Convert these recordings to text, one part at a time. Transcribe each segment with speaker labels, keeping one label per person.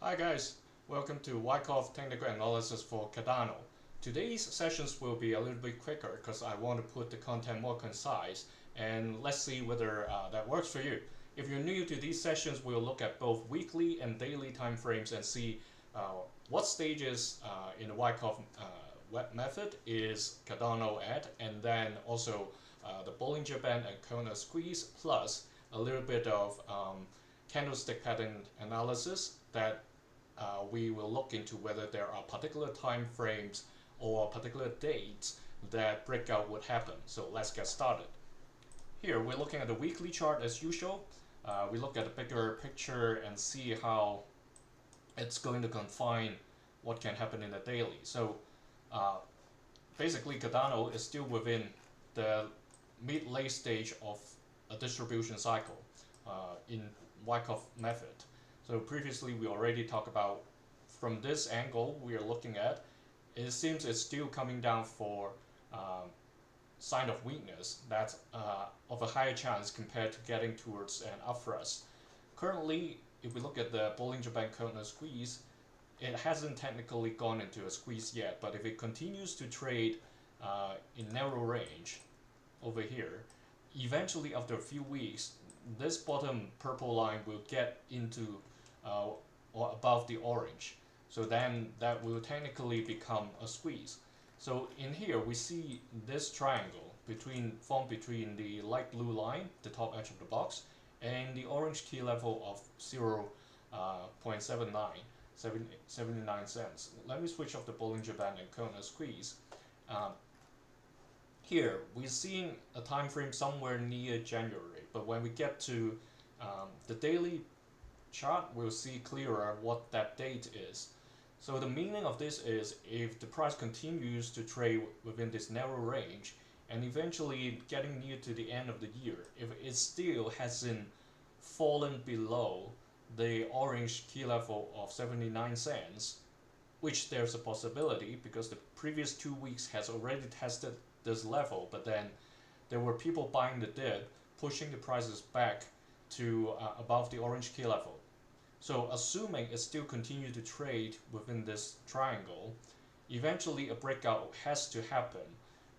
Speaker 1: Hi guys, welcome to Wyckoff Technical Analysis for Cardano. Today's sessions will be a little bit quicker because I want to put the content more concise, and let's see whether that works for you. If you're new to these sessions, we'll look at both weekly and daily time frames and see what stages in the Wyckoff web method is Cardano at, and then also the Bollinger Band and corner squeeze, plus a little bit of candlestick pattern analysis that we will look into whether there are particular time frames or particular dates that breakout would happen. So let's get started. Here we're looking at the weekly chart as usual. We look at the bigger picture and see how it's going to confine what can happen in the daily. So basically Cardano is still within the mid-late stage of a distribution cycle in Wyckoff method. So previously we already talked about, from this angle we are looking at, it seems it's still coming down for sign of weakness that's of a higher chance compared to getting towards an up thrust. Currently, if we look at the Bollinger Band corner squeeze, it hasn't technically gone into a squeeze yet, but if it continues to trade in narrow range over here, eventually after a few weeks, this bottom purple line will get into or above the orange. So then that will technically become a squeeze. So in here we see this triangle formed between the light blue line, the top edge of the box, and the orange key level of 0.79 cents. Let me switch off the Bollinger Band and corner squeeze. Here we're seeing a time frame somewhere near January, but when we get to the daily chart, we'll see clearer what that date is. So the meaning of this is, if the price continues to trade within this narrow range and eventually getting near to the end of the year, if it still hasn't fallen below the orange key level of 79 cents, which there's a possibility because the previous 2 weeks has already tested this level, but then there were people buying the dip, pushing the prices back to above the orange key level. So assuming it still continues to trade within this triangle, eventually a breakout has to happen,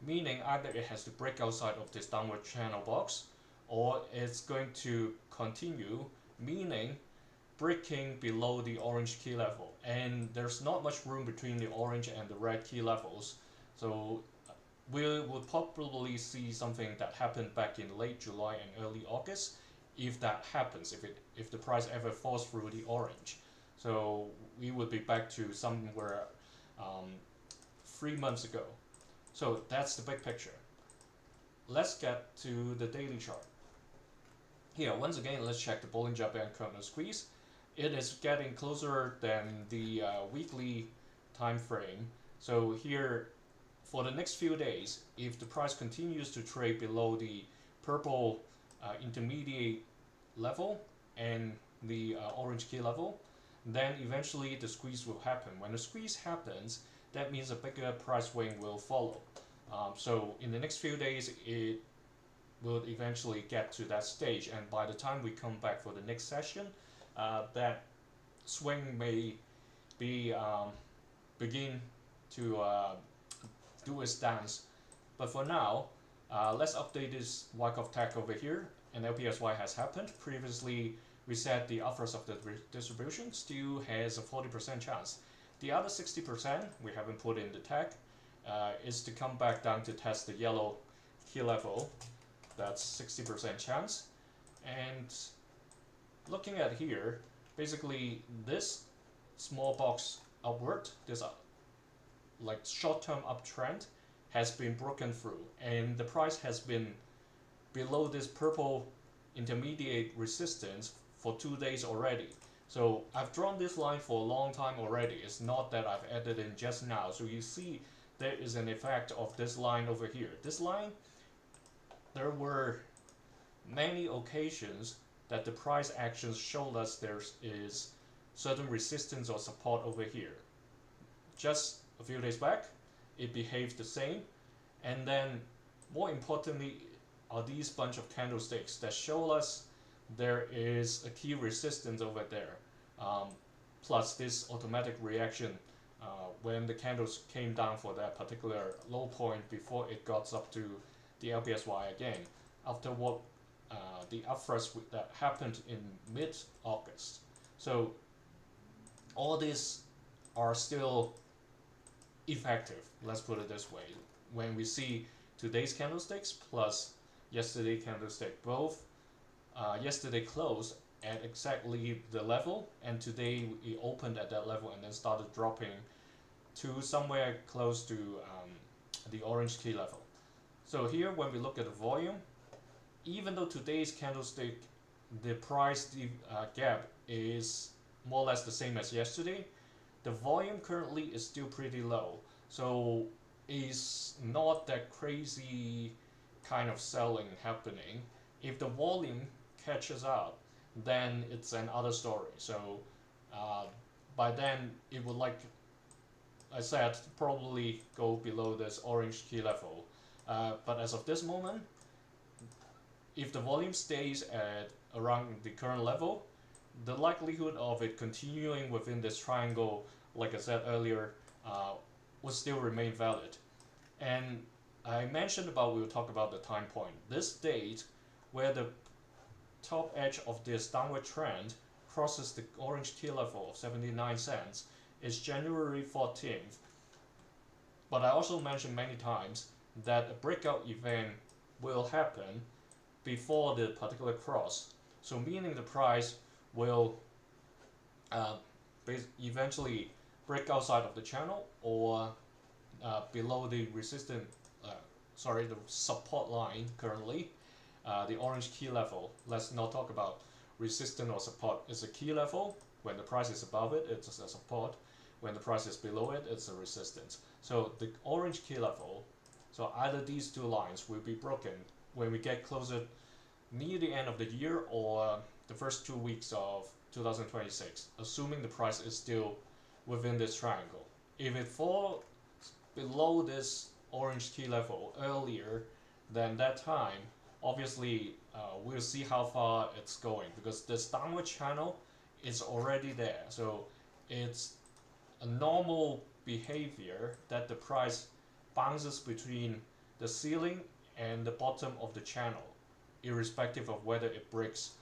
Speaker 1: meaning either it has to break outside of this downward channel box, or it's going to continue, meaning breaking below the orange key level. And there's not much room between the orange and the red key levels, so we will probably see something that happened back in late July and early August, if that happens, if the price ever falls through the orange. So we would be back to somewhere 3 months ago. So that's the big picture. Let's get to the daily chart. Here, once again, let's check the Bollinger Band corner squeeze. It is getting closer than the weekly time frame. So here, for the next few days, if the price continues to trade below the purple intermediate level and the orange key level, then eventually the squeeze will happen. When the squeeze happens, that means a bigger price swing will follow. So in the next few days, it will eventually get to that stage, and by the time we come back for the next session, that swing may be begin to do its dance. But for now, let's update this Wyckoff tag over here, and LPSY has happened. Previously, we said the upwards of the distribution still has a 40% chance. The other 60% we haven't put in the tag is to come back down to test the yellow key level. That's 60% chance. And looking at here, basically this small box upward, this like short-term uptrend, has been broken through, and the price has been below this purple intermediate resistance for 2 days already. So I've drawn this line for a long time already. It's not that I've added in just now. So you see there is an effect of this line over here. This line, there were many occasions that the price actions showed us there is certain resistance or support over here. Just a few days back, it behaved the same, and then more importantly are these bunch of candlesticks that show us there is a key resistance over there. plus this automatic reaction when the candles came down for that particular low point before it got up to the LPSY again, after what the upthrust that happened in mid-August. So all these are still effective, let's put it this way. When we see today's candlesticks plus yesterday candlestick, both yesterday closed at exactly the level, and today we opened at that level and then started dropping to somewhere close to the orange key level. So here when we look at the volume, even though today's candlestick, the price gap is more or less the same as yesterday, the volume currently is still pretty low. So it's not that crazy kind of selling happening. If the volume catches up, then it's another story. So by then it would, like I said, probably go below this orange key level. But as of this moment, if the volume stays at around the current level, the likelihood of it continuing within this triangle, like I said earlier, will still remain valid. And I mentioned about, we'll talk about the time point. This date where the top edge of this downward trend crosses the orange key level of 79 cents is January 14th. But I also mentioned many times that a breakout event will happen before the particular cross. So meaning the price will eventually break outside of the channel or below the the support line currently, the orange key level. Let's not talk about resistance or support. It's a key level. When the price is above it, it's a support. When the price is below it, it's a resistance. So the orange key level, so either these two lines will be broken when we get closer near the end of the year or the first 2 weeks of 2026, assuming the price is still within this triangle. If it falls below this orange key level earlier than that time, obviously we'll see how far it's going, because this downward channel is already there. So it's a normal behavior that the price bounces between the ceiling and the bottom of the channel, irrespective of whether it breaks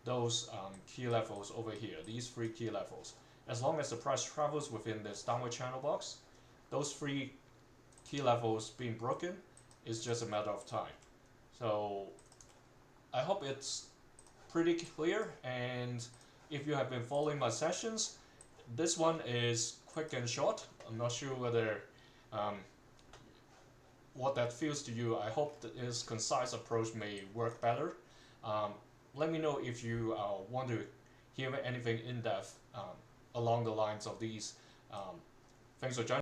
Speaker 1: those key levels over here, these three key levels. As long as the price travels within this downward channel box, those three key levels being broken is just a matter of time. So I hope it's pretty clear, and if you have been following my sessions, this one is quick and short. I'm not sure whether what that feels to you. I hope that this concise approach may work better. Let me know if you want to hear anything in depth along the lines of these. Thanks for joining.